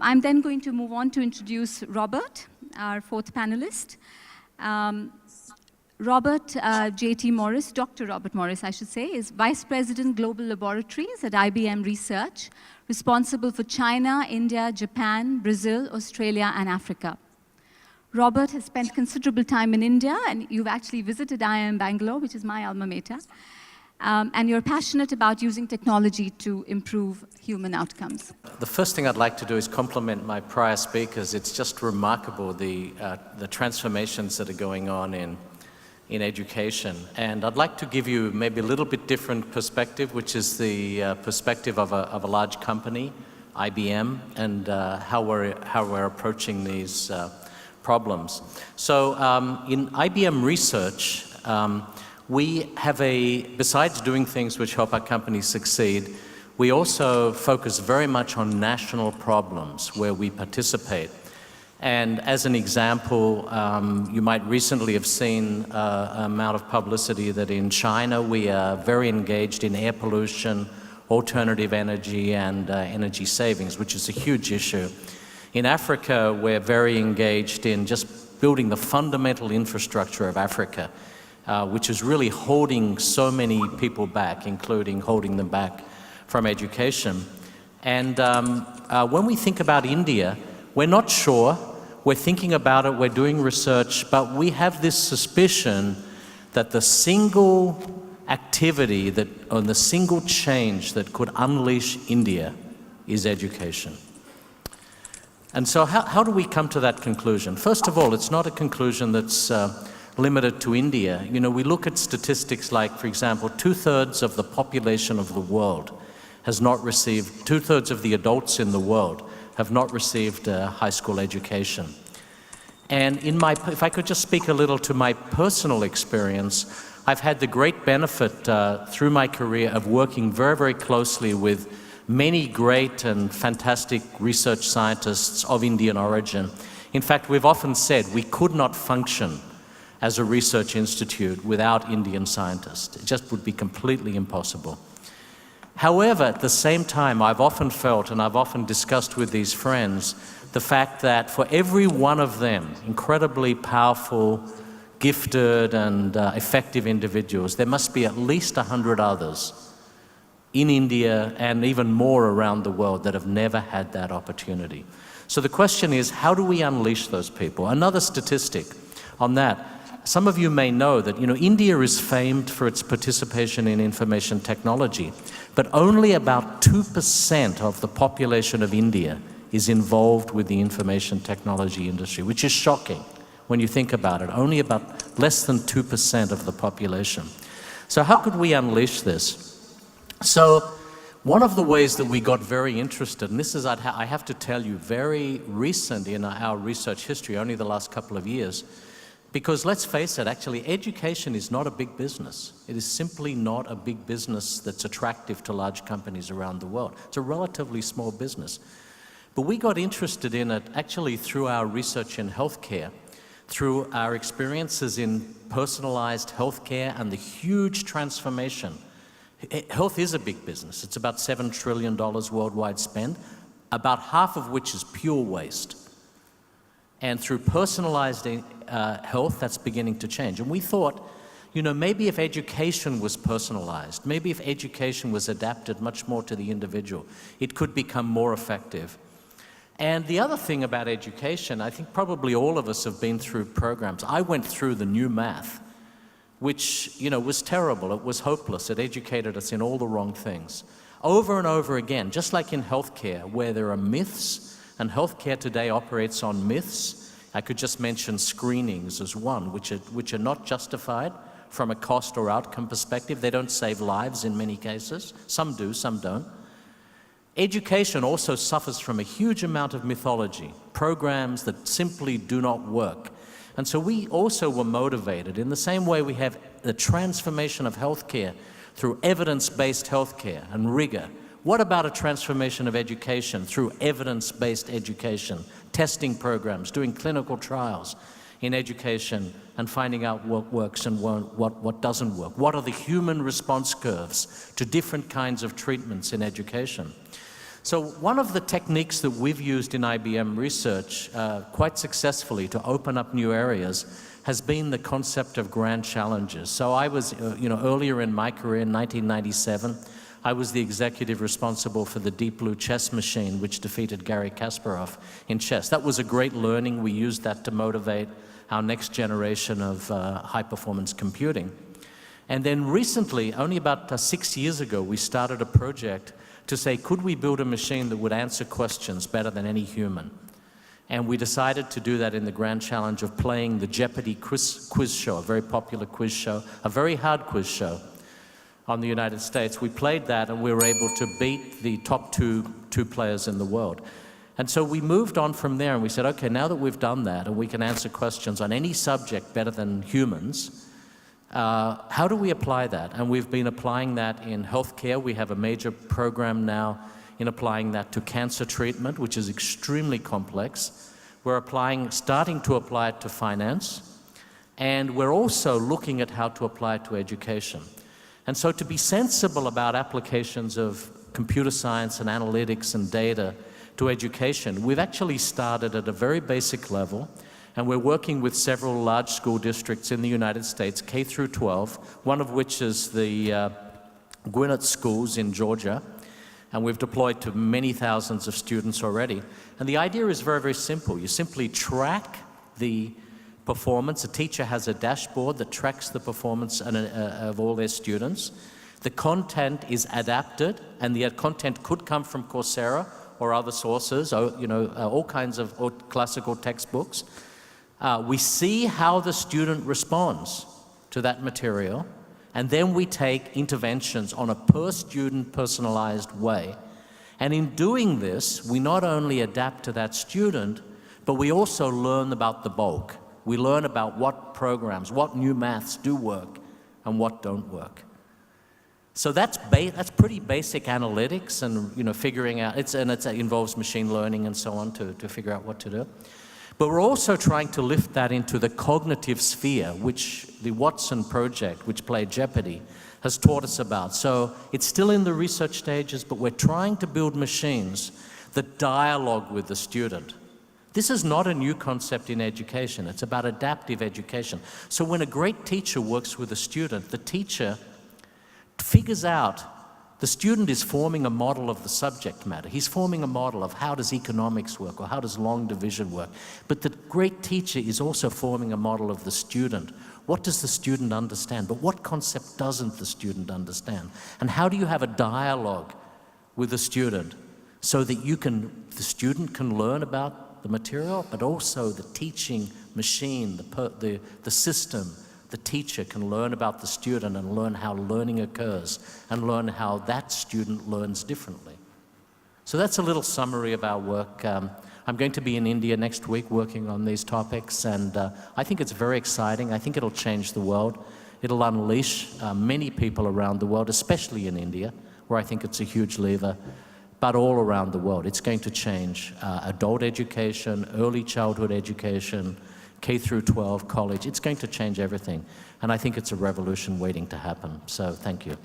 I'm then going to move on to introduce Robert, our fourth panelist. Robert J.T. Morris, Dr. Robert Morris, I should say, is Vice President Global Laboratories at IBM Research, responsible for China, India, Japan, Brazil, Australia, and Africa. Robert has spent considerable time in India, and you've actually visited IIM Bangalore, which is my alma mater. And you're passionate about using technology to improve human outcomes. The first thing I'd like to do is compliment my prior speakers. It's just remarkable, the transformations that are going on in education. And I'd like to give you maybe a little bit different perspective, which is the perspective of a large company, IBM, and how we're approaching these problems. So in IBM Research, we have besides doing things which help our companies succeed, we also focus very much on national problems where we participate. And as an example, you might recently have seen an amount of publicity that in China we are very engaged in air pollution, alternative energy, and energy savings, which is a huge issue. In Africa, we're very engaged in just building the fundamental infrastructure of Africa, which is really holding so many people back, including holding them back from education. And when we think about India, we're not sure. We're thinking about it, we're doing research, but we have this suspicion that the single activity or the single change that could unleash India is education. And so how do we come to that conclusion? First of all, it's not a conclusion that's limited to India. You know, we look at statistics like, for example, 2/3 of the population of the world has not received, 2/3 of the adults in the world have not received a high school education. And if I could just speak a little to my personal experience, I've had the great benefit through my career of working very, very closely with many great and fantastic research scientists of Indian origin. In fact, we've often said we could not function as a research institute without Indian scientists. It just would be completely impossible. However, at the same time, I've often felt, and I've often discussed with these friends, the fact that for every one of them, incredibly powerful, gifted, and effective individuals, there must be at least 100 others in India and even more around the world that have never had that opportunity. So the question is, how do we unleash those people? Another statistic on that. Some of you may know that, you know, India is famed for its participation in information technology, but only about 2% of the population of India is involved with the information technology industry, which is shocking when you think about it. Only about less than 2% of the population. So how could we unleash this? So one of the ways that we got very interested, and this is, I have to tell you, very recent in our research history, only the last couple of years, because let's face it, actually, education is not a big business. It is simply not a big business that's attractive to large companies around the world. It's a relatively small business. But we got interested in it actually through our research in healthcare, through our experiences in personalized healthcare and the huge transformation. Health is a big business. It's about $7 trillion worldwide spend, about half of which is pure waste. And through personalized health, that's beginning to change. And we thought, you know, maybe if education was personalized, maybe if education was adapted much more to the individual, it could become more effective. And the other thing about education, I think probably all of us have been through programs. I went through the new math, which, you know, was terrible. It was hopeless. It educated us in all the wrong things. Over and over again, just like in healthcare, where there are myths, and healthcare today operates on myths. I could just mention screenings as one, which are not justified from a cost or outcome perspective. They don't save lives in many cases. Some do, some don't. Education also suffers from a huge amount of mythology, programs that simply do not work. And so we also were motivated in the same way we have the transformation of healthcare through evidence-based healthcare and rigor. What about a transformation of education through evidence-based education, testing programs, doing clinical trials in education and finding out what works and what doesn't work? What are the human response curves to different kinds of treatments in education? So one of the techniques that we've used in IBM research quite successfully to open up new areas has been the concept of grand challenges. So I was, earlier in my career in 1997, I was the executive responsible for the Deep Blue chess machine, which defeated Garry Kasparov in chess. That was a great learning. We used that to motivate our next generation of high-performance computing. And then recently, only about 6 years ago, we started a project to say, could we build a machine that would answer questions better than any human? And we decided to do that in the grand challenge of playing the Jeopardy quiz show, a very popular quiz show, a very hard quiz show on the United States. We played that and we were able to beat the top two players in the world. And so we moved on from there and we said, okay, now that we've done that and we can answer questions on any subject better than humans, how do we apply that? And we've been applying that in healthcare. We have a major program now in applying that to cancer treatment, which is extremely complex. We're starting to apply it to finance, and we're also looking at how to apply it to education. And so to be sensible about applications of computer science and analytics and data to education, we've actually started at a very basic level, and we're working with several large school districts in the United States, K through 12, one of which is the Gwinnett schools in Georgia, and we've deployed to many thousands of students already. And the idea is very, very simple. You simply track the performance. A teacher has a dashboard that tracks the performance of all their students. The content is adapted, and the content could come from Coursera or other sources, all kinds of classical textbooks. We see how the student responds to that material, and then we take interventions on a per-student personalized way. And in doing this, we not only adapt to that student, but we also learn about the bulk. We learn about what programs, what new maths do work and what don't work. So that's pretty basic analytics and figuring out, it involves machine learning and so on to figure out what to do. But we're also trying to lift that into the cognitive sphere, which the Watson project, which played Jeopardy, has taught us about. So it's still in the research stages, but we're trying to build machines that dialogue with the student. This is not a new concept in education. It's about adaptive education. So when a great teacher works with a student, the teacher figures out the student is forming a model of the subject matter. He's forming a model of how does economics work or how does long division work. But the great teacher is also forming a model of the student. What does the student understand? But what concept doesn't the student understand? And how do you have a dialogue with the student so that the student can learn about the material, but also the teaching machine, the system, the teacher can learn about the student and learn how learning occurs and learn how that student learns differently. So that's a little summary of our work. I'm going to be in India next week working on these topics, and I think it's very exciting. I think it'll change the world. It'll unleash many people around the world, especially in India, where I think it's a huge lever, but all around the world. It's going to change adult education, early childhood education, K through 12, college. It's going to change everything. And I think it's a revolution waiting to happen. So thank you.